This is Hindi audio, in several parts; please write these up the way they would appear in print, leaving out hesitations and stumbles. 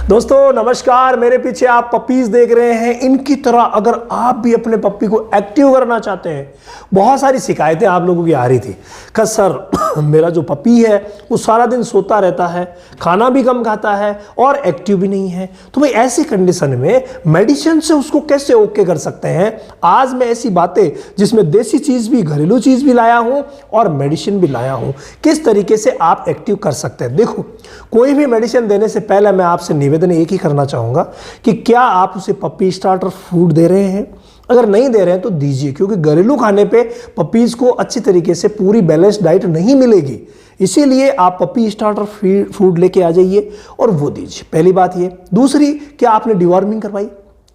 दोस्तों नमस्कार, मेरे पीछे आप पपीज देख रहे हैं। इनकी तरह अगर आप भी अपने पप्पी को एक्टिव करना चाहते हैं, बहुत सारी शिकायतें आप लोगों की आ रही थी कि सर मेरा जो पपी है वो सारा दिन सोता रहता है, खाना भी कम खाता है और एक्टिव भी नहीं है। तो भाई ऐसी कंडीशन में मेडिसिन से उसको कैसे ओके कर सकते हैं। आज मैं ऐसी बातें जिसमें देसी चीज भी, घरेलू चीज भी लाया हूं और मेडिसिन भी लाया हूं, किस तरीके से आप एक्टिव कर सकते हैं। देखो, कोई भी मेडिसिन देने से पहले मैं आपसे निवेदन एक ही करना चाहूंगा कि क्या आप उसे पपी स्टार्टर फूड दे रहे हैं। अगर नहीं दे रहे हैं तो दीजिए, क्योंकि घरेलू खाने पे पपीज को अच्छी तरीके से पूरी बैलेंस डाइट नहीं मिलेगी। इसीलिए आप पपी स्टार्टर फूड लेके आ जाइए और वो दीजिए। पहली बात ये। दूसरी, क्या आपने डिवॉर्मिंग करवाई?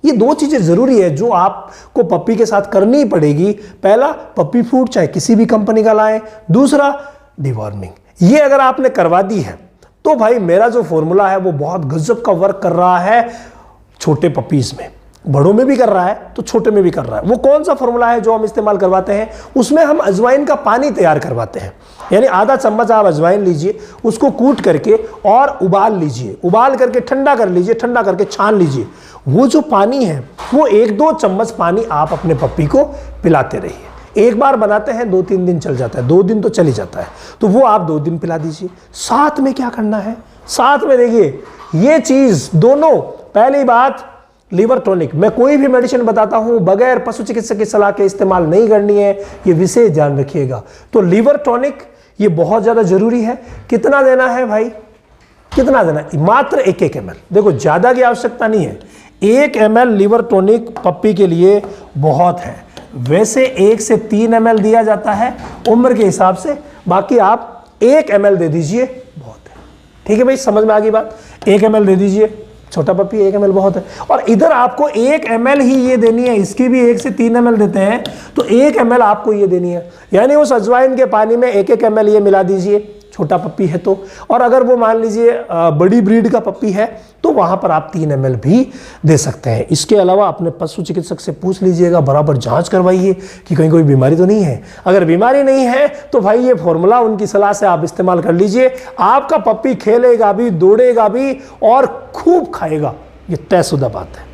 ये दो चीजें जरूरी है जो आपको पपी के साथ करनी ही पड़ेगी। पहला, पपी फूड चाहे किसी भी कंपनी का लाएं। दूसरा, डिवॉर्मिंग। ये अगर आपने करवा दी है तो भाई मेरा जो फॉर्मूला है वो बहुत गजब का वर्क कर रहा है। छोटे पपीज में, बड़ों में भी कर रहा है तो छोटे में भी कर रहा है। वो कौन सा फॉर्मूला है जो हम इस्तेमाल करवाते हैं? उसमें हम अजवाइन का पानी तैयार करवाते हैं। यानी आधा चम्मच आप अजवाइन लीजिए, उसको कूट करके और उबाल लीजिए, उबाल करके ठंडा कर लीजिए, ठंडा करके छान लीजिए। वो जो पानी है वो 1-2 चम्मच पानी आप अपने पप्पी को पिलाते रहिए। एक बार बनाते हैं 2-3 दिन चल जाता है, 2 दिन तो चल ही जाता है, तो वो आप 2 दिन पिला दीजिए। साथ में क्या करना है? साथ में देखिए ये चीज दोनों। पहली बात, लीवर टॉनिक। मैं कोई भी मेडिसिन बताता हूं बगैर पशु चिकित्सक की सलाह के इस्तेमाल नहीं करनी है, ये विशेष ध्यान रखिएगा। तो लीवर टॉनिक ये बहुत ज्यादा जरूरी है। कितना देना है भाई? कितना देना है? मात्र 1 ml। देखो, ज्यादा की आवश्यकता नहीं है। 1 ml लीवर टॉनिक पप्पी के लिए बहुत है। वैसे 1 से 3 ml दिया जाता है उम्र के हिसाब से, बाकी आप 1 ml दे दीजिए, बहुत है। ठीक है भाई, समझ में आ गई बात? 1 ml दे दीजिए, छोटा पप्पी 1 ml बहुत है। और इधर आपको 1 ml ही ये देनी है, इसकी भी 1 से 3 ml देते हैं तो 1 ml आपको ये देनी है। यानी उस अजवाइन के पानी में 1-1 ml ये मिला दीजिए, छोटा पप्पी है तो। और अगर वो मान लीजिए बड़ी ब्रीड का पप्पी है तो वहां पर आप 3 ml भी दे सकते हैं। इसके अलावा अपने पशु चिकित्सक से पूछ लीजिएगा, बराबर जांच करवाइए कि कहीं कोई बीमारी तो नहीं है। अगर बीमारी नहीं है तो भाई ये फॉर्मूला उनकी सलाह से आप इस्तेमाल कर लीजिए। आपका पप्पी खेलेगा भी, दौड़ेगा भी और खूब खाएगा, ये तयशुदा बात है।